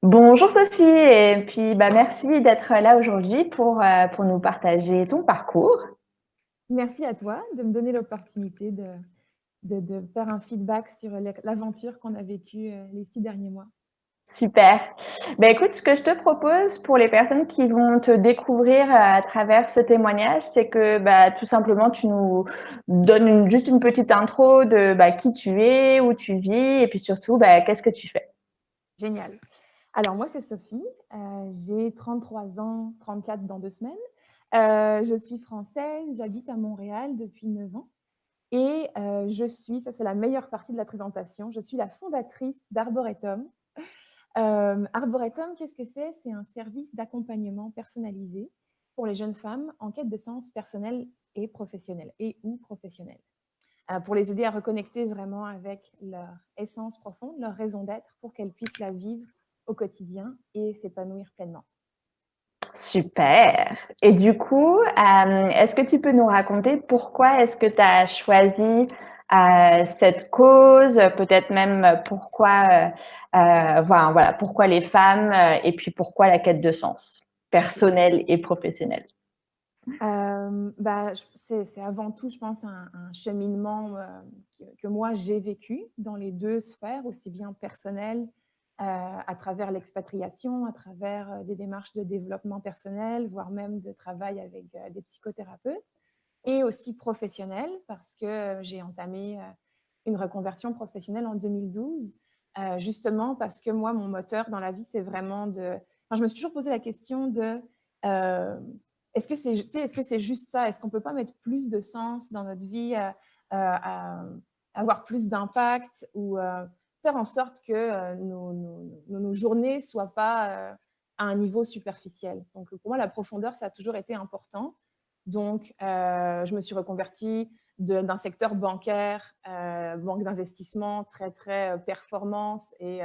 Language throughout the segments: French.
Bonjour Sophie, et puis merci d'être là aujourd'hui pour nous partager ton parcours. Merci à toi de me donner l'opportunité de faire un feedback sur l'aventure qu'on a vécue les 6 derniers mois. Super. Écoute, ce que je te propose pour les personnes qui vont te découvrir à travers ce témoignage, c'est que tout simplement tu nous donnes juste une petite intro de qui tu es, où tu vis et puis surtout qu'est-ce que tu fais. Génial. Alors moi, c'est Sophie, j'ai 33 ans, 34 dans 2 semaines. Je suis française, j'habite à Montréal depuis 9 ans et je suis, ça c'est la meilleure partie de la présentation, je suis la fondatrice d'Arboretum. Arboretum, qu'est-ce que c'est? C'est un service d'accompagnement personnalisé pour les jeunes femmes en quête de sens personnel et professionnel et ou professionnel. Pour les aider à reconnecter vraiment avec leur essence profonde, leur raison d'être, pour qu'elles puissent la vivre au quotidien et s'épanouir pleinement. Super. Et du coup, est-ce que tu peux nous raconter pourquoi est-ce que tu as choisi, cette cause? Peut-être même pourquoi, voilà, pourquoi les femmes, et puis pourquoi la quête de sens personnel et professionnel? C'est avant tout, je pense, un cheminement que moi j'ai vécu dans les 2 sphères, aussi bien personnelles, à travers l'expatriation, à travers des démarches de développement personnel, voire même de travail avec des psychothérapeutes. Et aussi professionnelle parce que, j'ai entamé, une reconversion professionnelle en 2012, justement parce que moi, mon moteur dans la vie, c'est vraiment je me suis toujours posé la question de, heu, est-ce que c'est tu sais, est-ce que c'est juste ça? Est-ce qu'on peut pas mettre plus de sens dans notre vie, à avoir plus d'impact ou, faire en sorte que, nos journées soient pas, à un niveau superficiel? Donc, pour moi, la profondeur, ça a toujours été important. Donc, je me suis reconvertie d'un secteur bancaire, banque d'investissement très, très performance et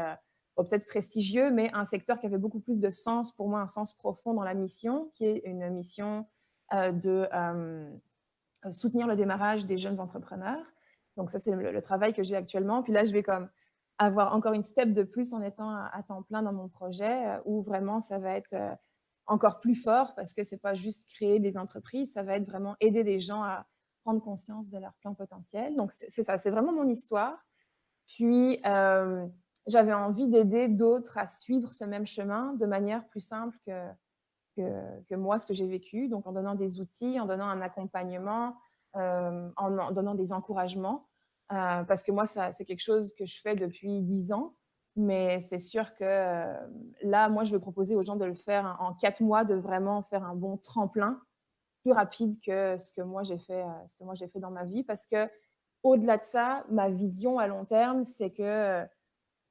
bon, peut-être prestigieux, mais un secteur qui avait beaucoup plus de sens pour moi, un sens profond dans la mission, qui est une mission de soutenir le démarrage des jeunes entrepreneurs. Donc ça, c'est le travail que j'ai actuellement. Puis là, je vais comme avoir encore une step de plus en étant à temps plein dans mon projet, où vraiment ça va être encore plus fort parce que c'est pas juste créer des entreprises, ça va être vraiment aider des gens à prendre conscience de leur plein potentiel. Donc c'est ça, c'est vraiment mon histoire. Puis j'avais envie d'aider d'autres à suivre ce même chemin de manière plus simple que moi, ce que j'ai vécu, donc en donnant des outils, en donnant un accompagnement, en donnant des encouragements. Parce que moi, ça, c'est quelque chose que je fais depuis 10 ans, mais c'est sûr que là, moi, je veux proposer aux gens de le faire en 4 mois, de vraiment faire un bon tremplin plus rapide que ce que moi j'ai fait, dans ma vie. Parce que au-delà de ça, ma vision à long terme, c'est que tu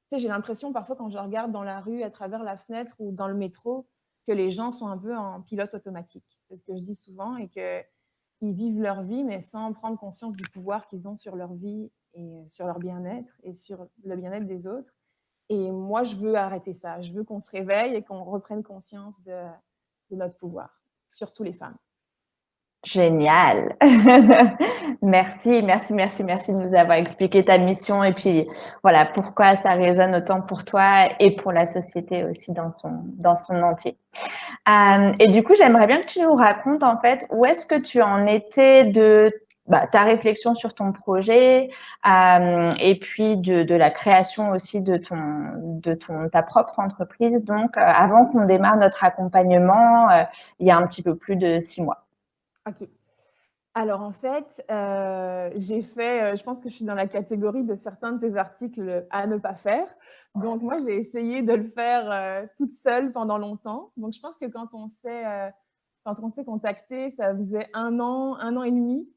sais, j'ai l'impression parfois quand je regarde dans la rue, à travers la fenêtre ou dans le métro, que les gens sont un peu en pilote automatique. C'est ce que je dis souvent et qu'ils vivent leur vie, mais sans prendre conscience du pouvoir qu'ils ont sur leur vie et sur leur bien-être et sur le bien-être des autres. Et moi, je veux arrêter ça. Je veux qu'on se réveille et qu'on reprenne conscience de notre pouvoir, surtout les femmes. Génial. Merci, merci, merci, merci de nous avoir expliqué ta mission et puis voilà pourquoi ça résonne autant pour toi et pour la société aussi dans son entier. Et du coup, j'aimerais bien que tu nous racontes en fait où est-ce que tu en étais de ta réflexion sur ton projet, et puis de la création aussi ta propre entreprise. Donc, avant qu'on démarre notre accompagnement, il y a un petit peu plus de 6 mois. OK. Alors en fait, j'ai fait, je pense que je suis dans la catégorie de certains de tes articles à ne pas faire. Donc moi, j'ai essayé de le faire, toute seule pendant longtemps. Donc je pense que quand on s'est contacté, ça faisait un an et demi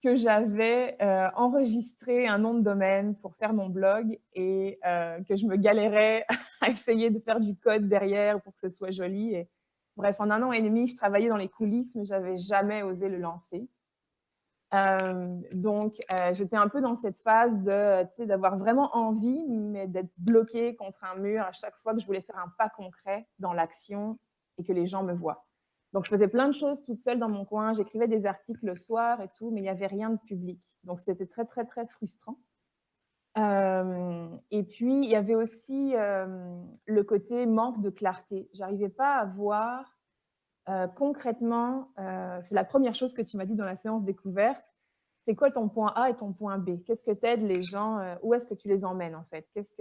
que j'avais, enregistré un nom de domaine pour faire mon blog et que je me galérais à essayer de faire du code derrière pour que ce soit joli et bref, en un an et demi, je travaillais dans les coulisses, mais j'avais jamais osé le lancer. J'étais un peu dans cette phase de, tu sais, d'avoir vraiment envie, mais d'être bloquée contre un mur à chaque fois que je voulais faire un pas concret dans l'action et que les gens me voient. Donc, je faisais plein de choses toute seule dans mon coin. J'écrivais des articles le soir et tout, mais il n'y avait rien de public. Donc, c'était très, très, très frustrant. Et puis, il y avait aussi le côté manque de clarté. J'arrivais pas à voir concrètement, c'est la première chose que tu m'as dit dans la séance découverte. C'est quoi ton point A et ton point B? Qu'est-ce que t'aides les gens? Où est-ce que tu les emmènes en fait? Qu'est-ce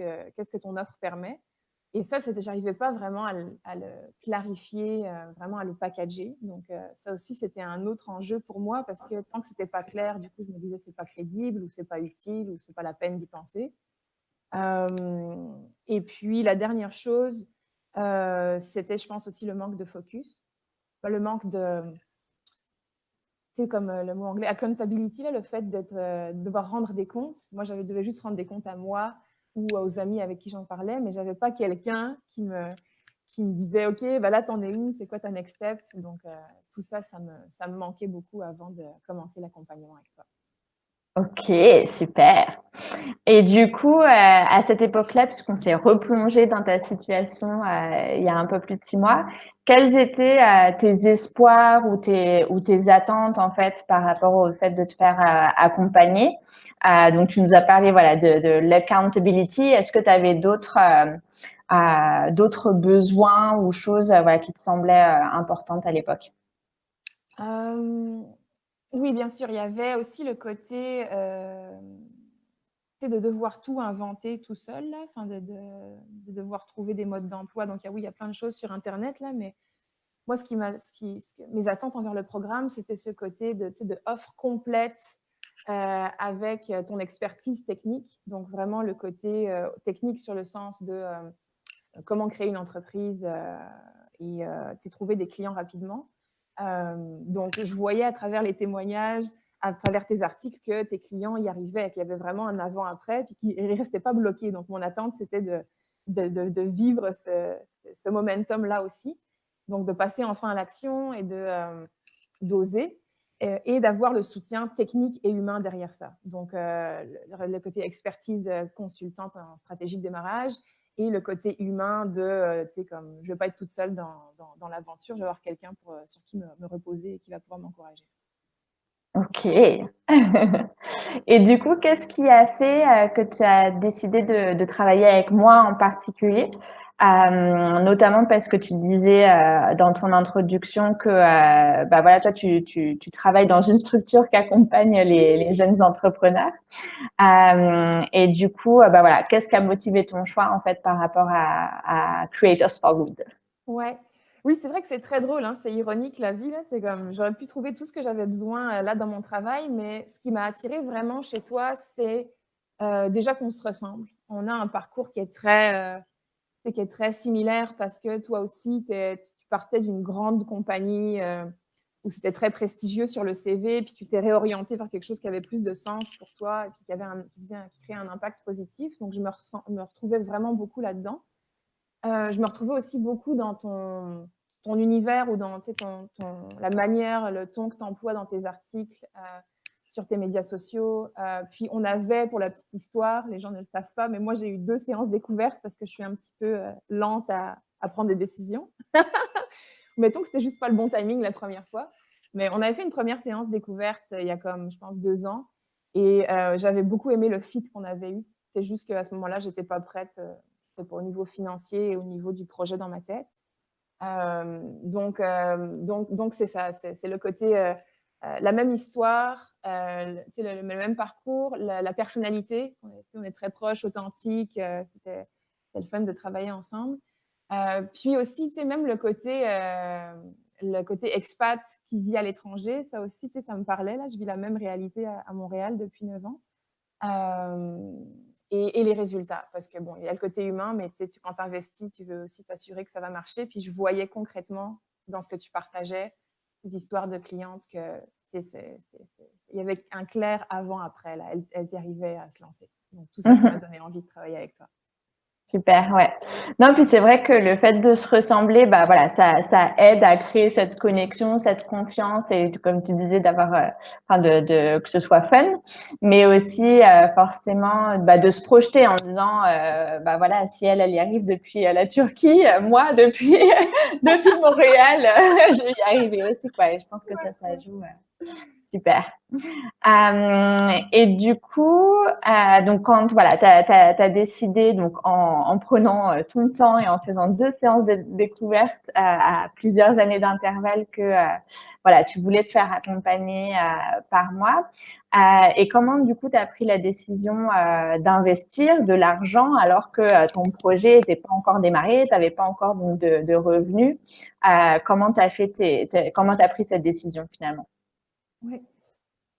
que ton offre permet? Et ça, j'arrivais pas vraiment à le clarifier, vraiment à le packager. Donc, ça aussi, c'était un autre enjeu pour moi parce que tant que c'était pas clair, du coup, je me disais c'est pas crédible ou c'est pas utile ou c'est pas la peine d'y penser. Et puis la dernière chose, c'était, je pense aussi le manque de focus, le manque de, tu sais, comme le mot anglais, accountability, là, le fait de devoir rendre des comptes. Moi, devais juste rendre des comptes à moi ou aux amis avec qui j'en parlais, mais j'avais pas quelqu'un qui me disait, OK, bah là, t'en es où? C'est quoi ta next step? Donc, tout ça, ça me manquait beaucoup avant de commencer l'accompagnement avec toi. OK, super. Et du coup, à cette époque-là, puisqu'on s'est replongé dans ta situation, il y a un peu plus de 6 mois, quels étaient, tes espoirs ou tes attentes, en fait, par rapport au fait de te faire, accompagner? Donc tu nous as parlé, voilà, de l'accountability. Est-ce que tu avais d'autres besoins ou choses, voilà, qui te semblaient, importantes à l'époque? Euh, oui, bien sûr, il y avait aussi le côté de devoir tout inventer tout seul, là, enfin de devoir trouver des modes d'emploi. Donc, oui, il y a plein de choses sur Internet, là, mais moi, mes attentes envers le programme, c'était ce côté de offre complète avec ton expertise technique. Donc, vraiment le côté technique sur le sens de comment créer une entreprise et trouver des clients rapidement. Donc, je voyais à travers les témoignages, à travers tes articles, que tes clients y arrivaient, qu'il y avait vraiment un avant-après, puis qu'ils ne restaient pas bloqués. Donc, mon attente, c'était de vivre ce momentum-là aussi. Donc, de passer enfin à l'action et d'oser et d'avoir le soutien technique et humain derrière ça. Donc, le côté expertise consultante en stratégie de démarrage et le côté humain de, tu sais, comme je ne vais pas être toute seule dans l'aventure, je vais avoir quelqu'un sur qui me reposer et qui va pouvoir m'encourager. OK. Et du coup, qu'est-ce qui a fait, que tu as décidé de travailler avec moi en particulier? Notamment parce que tu disais, dans ton introduction que, bah, voilà, toi, tu travailles dans une structure qui accompagne les jeunes entrepreneurs. Et du coup, bah, voilà, qu'est-ce qui a motivé ton choix, en fait, par rapport à Creators for Good? Ouais. Oui, c'est vrai que c'est très drôle, hein, c'est ironique la vie là, c'est comme j'aurais pu trouver tout ce que j'avais besoin, là dans mon travail, mais ce qui m'a attirée vraiment chez toi, c'est, déjà qu'on se ressemble. On a un parcours qui est très similaire parce que toi aussi tu partais d'une grande compagnie, où c'était très prestigieux sur le CV, puis tu t'es réorientée vers quelque chose qui avait plus de sens pour toi et puis qui créait un impact positif. Donc je me retrouvais vraiment beaucoup là-dedans. Je me retrouvais aussi beaucoup dans ton univers ou dans, tu sais, la manière, le ton que tu emploies dans tes articles, sur tes médias sociaux. Puis on avait, pour la petite histoire, les gens ne le savent pas, mais moi j'ai eu 2 séances découvertes parce que je suis un petit peu lente à prendre des décisions. Mettons que c'était juste pas le bon timing la première fois. Mais on avait fait une première séance découverte il y a comme, je pense, 2 ans. Et j'avais beaucoup aimé le fit qu'on avait eu. C'est juste qu'à ce moment-là, j'étais pas prête au niveau financier et au niveau du projet dans ma tête. Donc c'est ça, c'est le côté, la même histoire, le même parcours, la personnalité. On est très proches, authentiques, c'était le fun de travailler ensemble. Puis aussi, même le côté expat qui vit à l'étranger, ça aussi, ça me parlait. Là, je vis la même réalité à Montréal depuis 9 ans. Et les résultats, parce que bon, il y a le côté humain, mais quand tu investis, tu veux aussi t'assurer que ça va marcher. Puis je voyais concrètement dans ce que tu partageais, des histoires de clientes que il y avait un clair avant-après. Là, elles y arrivaient à se lancer. Donc tout ça, ça m'a donné envie de travailler avec toi. Super, ouais. Non, puis c'est vrai que le fait de se ressembler, bah voilà, ça aide à créer cette connexion, cette confiance et comme tu disais d'avoir, enfin que ce soit fun, mais aussi forcément bah, de se projeter en disant bah voilà, si elle y arrive depuis la Turquie, moi depuis depuis Montréal, je vais y arriver aussi quoi. Et je pense que ça joue. Super. Et du coup, donc quand voilà, tu as décidé donc en prenant ton temps et en faisant 2 séances de découverte à plusieurs années d'intervalle que voilà, tu voulais te faire accompagner par moi. Et comment du coup tu as pris la décision d'investir de l'argent alors que ton projet n'était pas encore démarré, tu n'avais pas encore donc de revenus. Comment tu as comment tu as pris cette décision finalement? Ouais.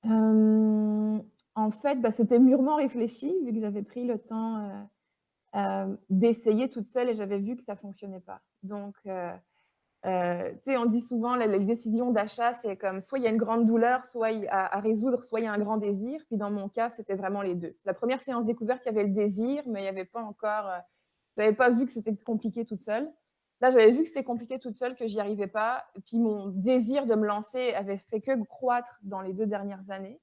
En fait, bah, c'était mûrement réfléchi vu que j'avais pris le temps, d'essayer toute seule et j'avais vu que ça fonctionnait pas. Donc tu sais, on dit souvent les décisions d'achat, c'est comme soit il y a une grande douleur, soit à résoudre, soit il y a un grand désir. Puis dans mon cas, c'était vraiment les 2. La première séance découverte, il y avait le désir, mais il y avait pas encore, j'avais pas vu que c'était compliqué toute seule. Là, j'avais vu que c'était compliqué toute seule, que j'y arrivais pas. Et puis mon désir de me lancer avait fait que croître dans les 2 dernières années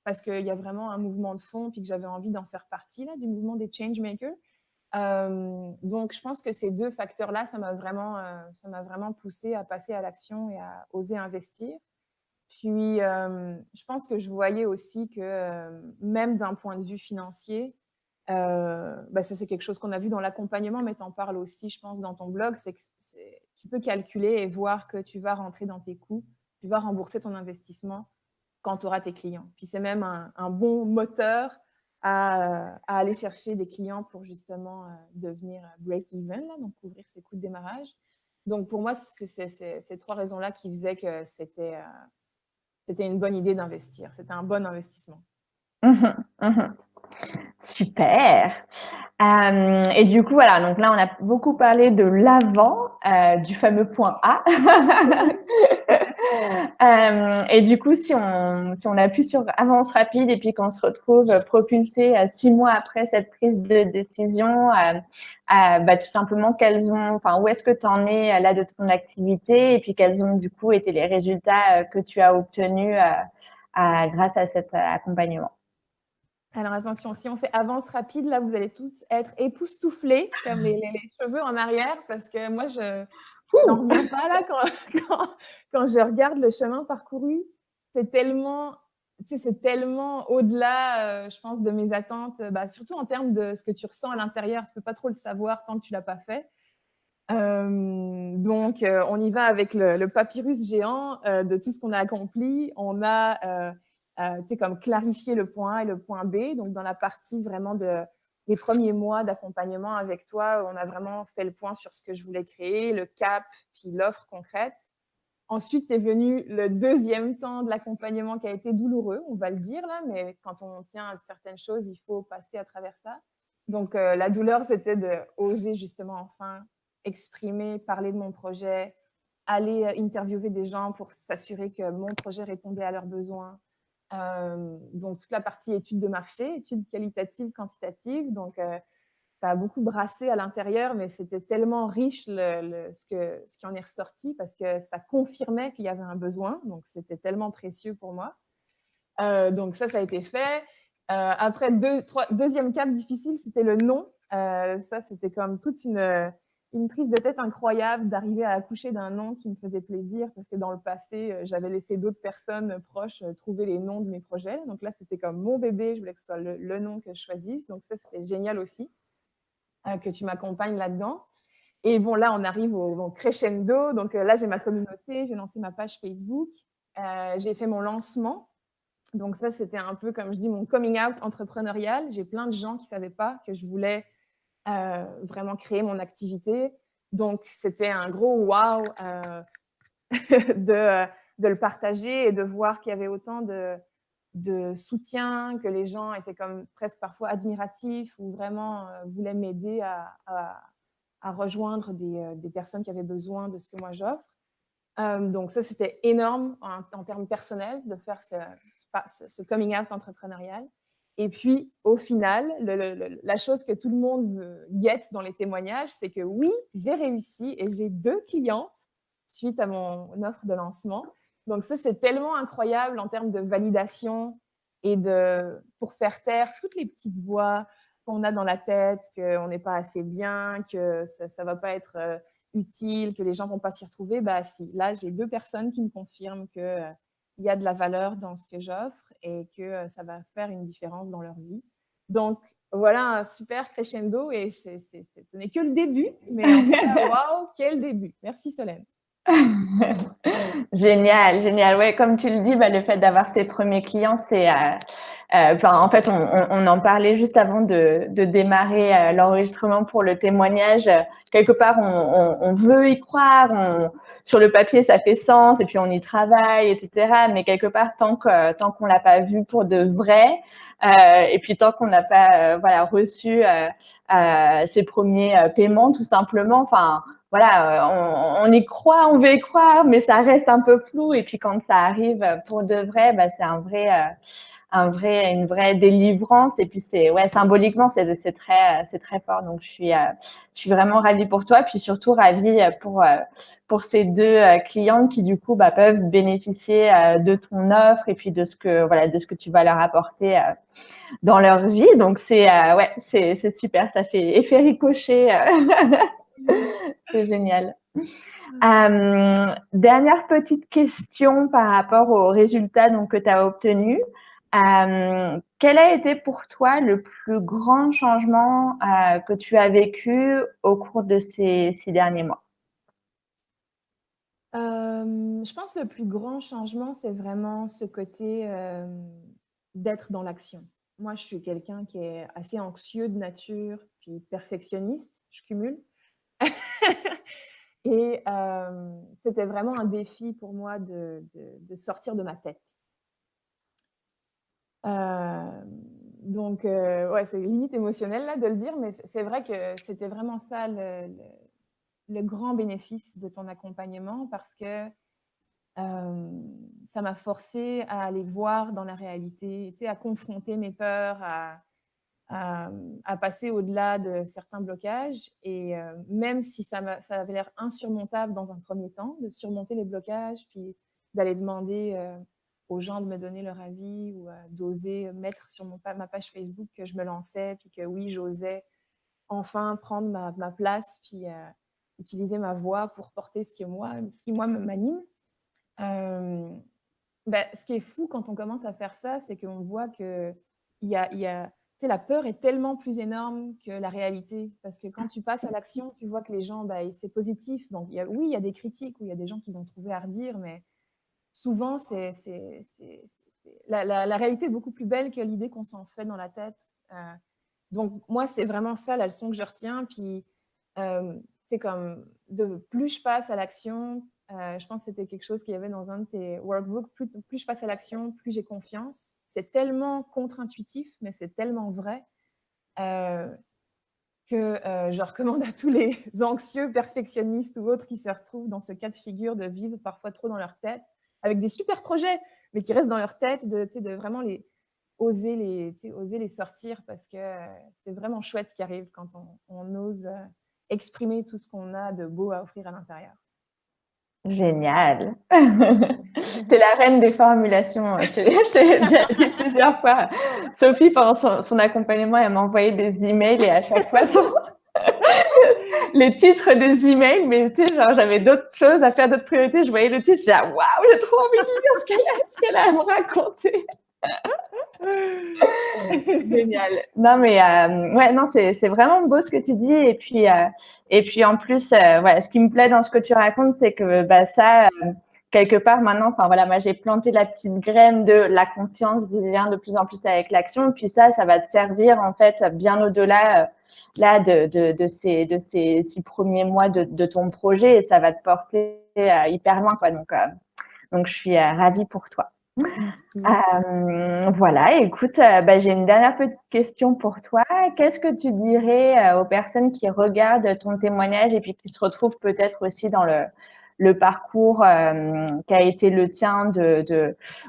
parce qu'il y a vraiment un mouvement de fond, puis que j'avais envie d'en faire partie là, du mouvement des change makers. Donc je pense que ces 2 facteurs-là, ça m'a vraiment poussée à passer à l'action et à oser investir. Puis, je pense que je voyais aussi que, même d'un point de vue financier, bah, ça c'est quelque chose qu'on a vu dans l'accompagnement, mais tu en parles aussi, je pense, dans ton blog, c'est que tu peux calculer et voir que tu vas rentrer dans tes coûts, tu vas rembourser ton investissement quand tu auras tes clients. Puis c'est même un bon moteur à aller chercher des clients pour justement devenir break-even, donc couvrir ses coûts de démarrage. Donc pour moi, c'est ces 3 raisons-là qui faisaient que c'était une bonne idée d'investir. C'était un bon investissement. Mmh mh. Super. Et du coup, voilà, donc là, on a beaucoup parlé de l'avant, du fameux point A. Et du coup, si on appuie sur avance rapide et puis qu'on se retrouve propulsé 6 mois après cette prise de décision, bah, tout simplement, où est-ce que tu en es là de ton activité et puis quels ont du coup été les résultats que tu as obtenus grâce à cet accompagnement? Alors attention, si on fait avance rapide, là, vous allez tous être époustouflés comme les cheveux en arrière parce que moi, je n'en Ouh! reviens pas là quand quand quand je regarde le chemin parcouru. C'est tellement, tu sais, c'est tellement au-delà, je pense, de mes attentes, bah, surtout en termes de ce que tu ressens à l'intérieur. Tu peux pas trop le savoir tant que tu l'as pas fait. Donc on y va avec le papyrus géant, de tout ce qu'on a accompli. On a, tu sais, comme clarifié le point A et le point B. Donc dans la partie vraiment des premiers mois d'accompagnement avec toi, on a vraiment fait le point sur ce que je voulais créer, le cap, puis l'offre concrète. Ensuite est venu le 2e temps de l'accompagnement qui a été douloureux, on va le dire là, mais quand on tient à certaines choses, il faut passer à travers ça. Donc la douleur, c'était d'oser justement enfin exprimer, parler de mon projet, aller interviewer des gens pour s'assurer que mon projet répondait à leurs besoins. Donc toute la partie étude de marché, études qualitatives, quantitatives. Donc ça a beaucoup brassé à l'intérieur, mais c'était tellement riche ce qui en est ressorti parce que ça confirmait qu'il y avait un besoin. Donc c'était tellement précieux pour moi. Donc ça a été fait. Après, deuxième cap difficile, c'était le non. Ça, c'était comme toute une prise de tête incroyable d'arriver à accoucher d'un nom qui me faisait plaisir parce que dans le passé, j'avais laissé d'autres personnes proches trouver les noms de mes projets. Donc là, c'était comme mon bébé, je voulais que ce soit le nom que je choisisse. Donc ça, c'était génial aussi, que tu m'accompagnes là-dedans. Et bon, là, on arrive au crescendo. Donc là, j'ai ma communauté, j'ai lancé ma page Facebook, j'ai fait mon lancement. Donc ça, c'était un peu, comme je dis, mon coming out entrepreneurial. J'ai plein de gens qui ne savaient pas que je voulais vraiment créer mon activité. Donc, c'était un gros wow de le partager et de voir qu'il y avait autant de soutien, que les gens étaient comme presque parfois admiratifs ou vraiment voulaient m'aider à rejoindre des personnes qui avaient besoin de ce que moi j'offre. Donc ça, c'était énorme en termes personnels de faire ce coming out entrepreneurial. Et puis, au final, la chose que tout le monde guette dans les témoignages, c'est que oui, j'ai réussi et j'ai 2 clientes suite à mon offre de lancement. Donc ça, c'est tellement incroyable en termes de validation et pour faire taire toutes les petites voix qu'on a dans la tête, qu'on n'est pas assez bien, que ça ne va pas être utile, que les gens vont pas s'y retrouver. Bah si, là, j'ai 2 personnes qui me confirment que il y a de la valeur dans ce que j'offre et que ça va faire une différence dans leur vie. Donc, voilà un super crescendo et ce n'est que le début, mais en tout cas, waouh, quel début. Merci Solène. Génial, génial. Ouais, comme tu le dis, bah, le fait d'avoir ses premiers clients, c'est, en fait, on en parlait juste avant de démarrer l'enregistrement pour le témoignage. Quelque part, on veut y croire. Sur le papier, ça fait sens, et puis on y travaille, etc. Mais quelque part, tant qu'on l'a pas vu pour de vrai, et puis tant qu'on n'a pas, voilà, reçu ses premiers paiements, tout simplement. Enfin, voilà, on y croit, on veut y croire, mais ça reste un peu flou. Et puis quand ça arrive pour de vrai, bah, c'est une vraie délivrance. Et puis ouais, symboliquement, c'est très fort. Donc je suis vraiment ravie pour toi, puis surtout ravie pour ces deux clientes qui du coup, bah, peuvent bénéficier de ton offre et puis de ce que tu vas leur apporter dans leur vie. Donc ouais, c'est super. Ça fait effet ricochet. C'est génial. Dernière petite question par rapport aux résultats donc, que tu as obtenus. Quel a été pour toi le plus grand changement que tu as vécu au cours de ces 6 derniers mois? Je pense que le plus grand changement, c'est vraiment ce côté d'être dans l'action. Moi, je suis quelqu'un qui est assez anxieux de nature, puis perfectionniste, je cumule. Et c'était vraiment un défi pour moi de sortir de ma tête. Donc, ouais, c'est limite émotionnel là de le dire, mais c'est vrai que c'était vraiment ça le grand bénéfice de ton accompagnement parce que ça m'a forcée à aller voir dans la réalité, tu sais, à confronter mes peurs, à passer au-delà de certains blocages. Et même si ça avait l'air insurmontable dans un premier temps, de surmonter les blocages, puis d'aller demander aux gens de me donner leur avis ou d'oser mettre sur ma page Facebook que je me lançais, puis que oui, j'osais enfin prendre ma place, puis utiliser ma voix pour porter ce qui, moi, m'anime. Ce qui est fou quand on commence à faire ça, c'est qu'on voit que tu sais, la peur est tellement plus énorme que la réalité. Parce que quand tu passes à l'action, tu vois que les gens, c'est positif. Donc, oui, il y a des critiques ou il y a des gens qui vont trouver à redire, mais souvent, la réalité est beaucoup plus belle que l'idée qu'on s'en fait dans la tête. Donc, moi, c'est vraiment ça la leçon que je retiens. Puis, c'est comme de plus je passe à l'action, je pense que c'était quelque chose qu'il y avait dans un de tes workbooks, plus je passe à l'action, plus j'ai confiance. C'est tellement contre-intuitif, mais c'est tellement vrai que je recommande à tous les anxieux, perfectionnistes ou autres qui se retrouvent dans ce cas de figure de vivre parfois trop dans leur tête, avec des super projets, mais qui restent dans leur tête, de vraiment oser les sortir parce que c'est vraiment chouette ce qui arrive quand on ose exprimer tout ce qu'on a de beau à offrir à l'intérieur. Génial. T'es la reine des formulations. Je t'ai déjà dit plusieurs fois. Sophie, pendant son accompagnement, elle m'a envoyé des emails et à chaque fois, les titres des emails, mais tu sais, genre, j'avais d'autres choses à faire, d'autres priorités. Je voyais le titre, je disais, waouh, j'ai trop envie de lire ce qu'elle a à me raconter. Génial. Non, mais ouais, non, c'est vraiment beau ce que tu dis. Et puis en plus, voilà, ce qui me plaît dans ce que tu racontes, c'est que bah, ça, quelque part maintenant, enfin voilà, moi j'ai planté la petite graine de la confiance vient de plus en plus avec l'action. Puis ça va te servir en fait bien au-delà là de ces 6 premiers mois de ton projet et ça va te porter hyper loin, quoi. Donc je suis ravie pour toi. Voilà, écoute, bah, j'ai une dernière petite question pour toi. Qu'est-ce que tu dirais aux personnes qui regardent ton témoignage et puis qui se retrouvent peut-être aussi dans le parcours qui a été le tien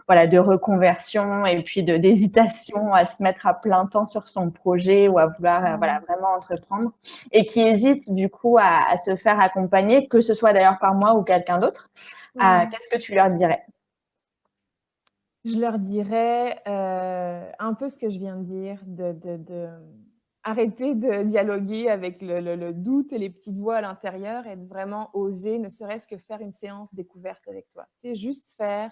voilà, de reconversion et puis d'hésitation à se mettre à plein temps sur son projet ou à vouloir voilà, vraiment entreprendre et qui hésitent du coup à se faire accompagner, que ce soit d'ailleurs par moi ou quelqu'un d'autre. Qu'est-ce que tu leur dirais? Je leur dirais un peu ce que je viens de dire, arrêter de dialoguer avec le doute et les petites voix à l'intérieur et de vraiment oser, ne serait-ce que faire une séance découverte avec toi. Tu sais, juste faire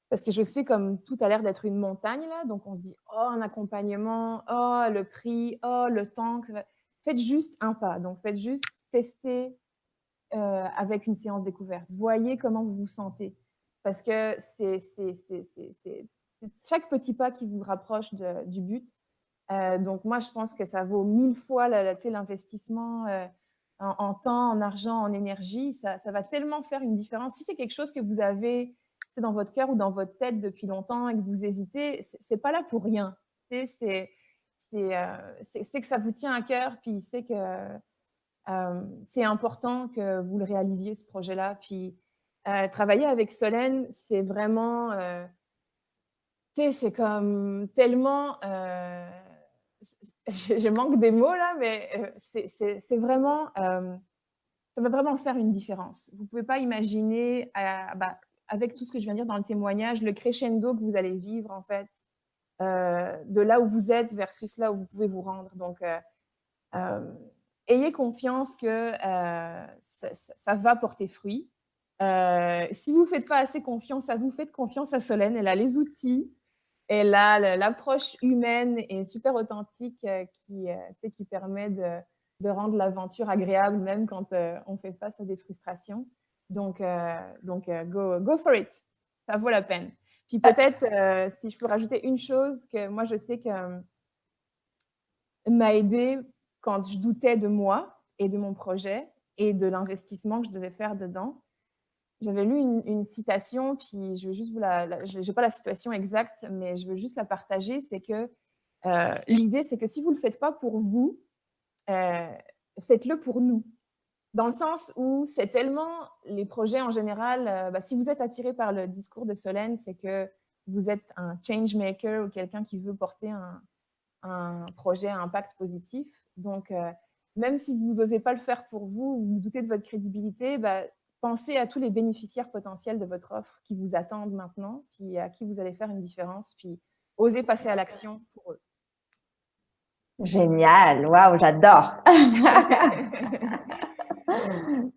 Parce que je sais comme tout a l'air d'être une montagne là, donc on se dit: «Oh un accompagnement, oh le prix, oh le temps que ça va». Faites juste un pas, donc faites juste tester, avec une séance découverte. Voyez comment vous vous sentez parce que c'est chaque petit pas qui vous rapproche du but. Donc moi, je pense que ça vaut 1000 fois tu sais, l'investissement en temps, en argent, en énergie. Ça va tellement faire une différence. Si c'est quelque chose que vous avez dans votre cœur ou dans votre tête depuis longtemps et que vous hésitez, c'est pas là pour rien. Tu sais, c'est que ça vous tient à cœur, puis c'est que c'est important que vous le réalisiez, ce projet-là. Puis travailler avec Solène, c'est vraiment, tu sais, c'est comme tellement, je manque des mots là, mais c'est vraiment, ça va vraiment faire une différence. Vous ne pouvez pas imaginer, bah, avec tout ce que je viens de dire dans le témoignage, le crescendo que vous allez vivre en fait, de là où vous êtes versus là où vous pouvez vous rendre. Donc, ayez confiance que ça va porter fruit. Si vous ne faites pas assez confiance à vous, faites confiance à Solène. Elle a les outils, elle a l'approche humaine et super authentique qui permet de rendre l'aventure agréable, même quand on fait face à des frustrations. Donc go for it. Ça vaut la peine. Puis peut-être, si je peux rajouter une chose que moi, je sais que m'a aidée quand je doutais de moi et de mon projet et de l'investissement que je devais faire dedans. J'avais lu une citation, puis je vais juste je n'ai pas la citation exacte, mais je veux juste la partager. C'est que l'idée, c'est que si vous ne le faites pas pour vous, euh, faites-le pour nous. Dans le sens où c'est tellement les projets en général, bah, si vous êtes attiré par le discours de Solène, c'est que vous êtes un change maker ou quelqu'un qui veut porter un projet à impact positif. Donc, même si vous n'osez pas le faire pour vous, vous doutez de votre crédibilité, bah, pensez à tous les bénéficiaires potentiels de votre offre qui vous attendent maintenant, puis à qui vous allez faire une différence, puis osez passer à l'action pour eux. Génial, waouh, j'adore.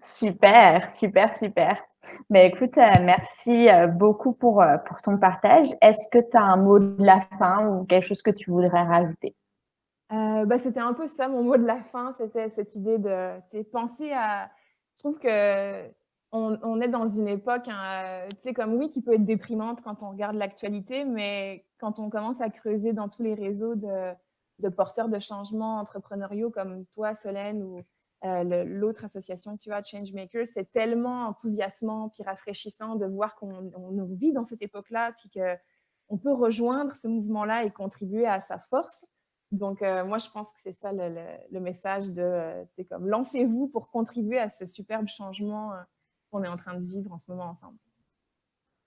Super, super, super. Mais écoute, merci beaucoup pour ton partage. Est-ce que tu as un mot de la fin ou quelque chose que tu voudrais rajouter? Bah, c'était un peu ça mon mot de la fin, c'était cette idée de penser à. Je trouve que on est dans une époque, hein, comme oui, qui peut être déprimante quand on regarde l'actualité, mais quand on commence à creuser dans tous les réseaux de porteurs de changements entrepreneuriaux comme toi, Solène, ou l'autre association que tu as, Changemaker, c'est tellement enthousiasmant puis rafraîchissant de voir qu'on vit dans cette époque-là, puis qu'on peut rejoindre ce mouvement-là et contribuer à sa force. Donc, moi, je pense que c'est ça le message comme lancez-vous pour contribuer à ce superbe changement qu'on est en train de vivre en ce moment ensemble.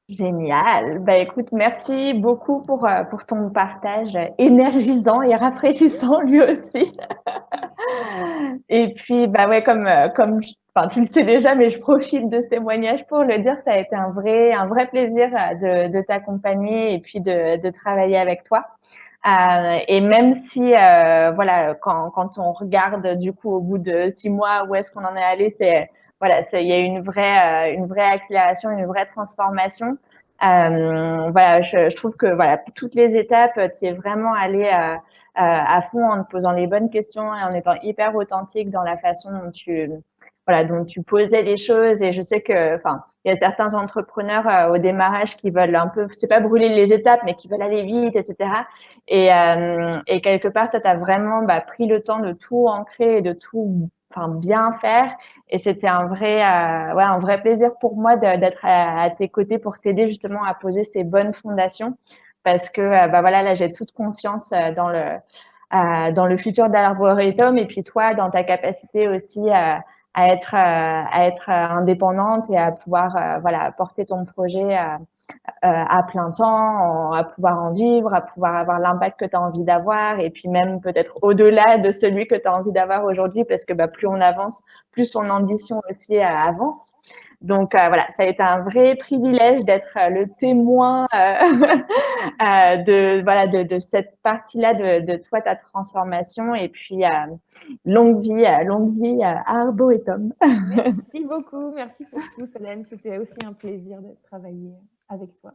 Génial. Bah, écoute, merci beaucoup pour ton partage énergisant et rafraîchissant lui aussi. Et puis, bah ouais, enfin, tu le sais déjà, mais je profite de ce témoignage pour le dire, ça a été un vrai plaisir de t'accompagner et puis de travailler avec toi. Et même si, voilà, quand on regarde du coup au bout de 6 mois où est-ce qu'on en est allé, voilà, il y a une vraie accélération, une vraie transformation. Voilà, je trouve que voilà, toutes les étapes, tu es vraiment allé à fond en te posant les bonnes questions et en étant hyper authentique dans la façon dont tu posais les choses. Et je sais que, enfin, il y a certains entrepreneurs au démarrage qui veulent un peu, c'est pas brûler les étapes, mais qui veulent aller vite, etc. Et quelque part, toi, tu as vraiment pris le temps de tout ancrer et de tout bien faire. Et c'était un vrai plaisir pour moi d'être à tes côtés pour t'aider justement à poser ces bonnes fondations. Parce que voilà, là, j'ai toute confiance dans le futur d'Arboretum et puis toi, dans ta capacité aussi à être indépendante et à pouvoir voilà, porter ton projet à plein temps, à pouvoir en vivre, à pouvoir avoir l'impact que tu as envie d'avoir et puis même peut-être au-delà de celui que tu as envie d'avoir aujourd'hui parce que plus on avance, plus son ambition aussi avance. Donc voilà, ça a été un vrai privilège d'être le témoin de cette partie-là de toi, ta transformation et puis longue vie à Arboretum. Merci beaucoup, merci pour tout, Solène. C'était aussi un plaisir de travailler avec toi.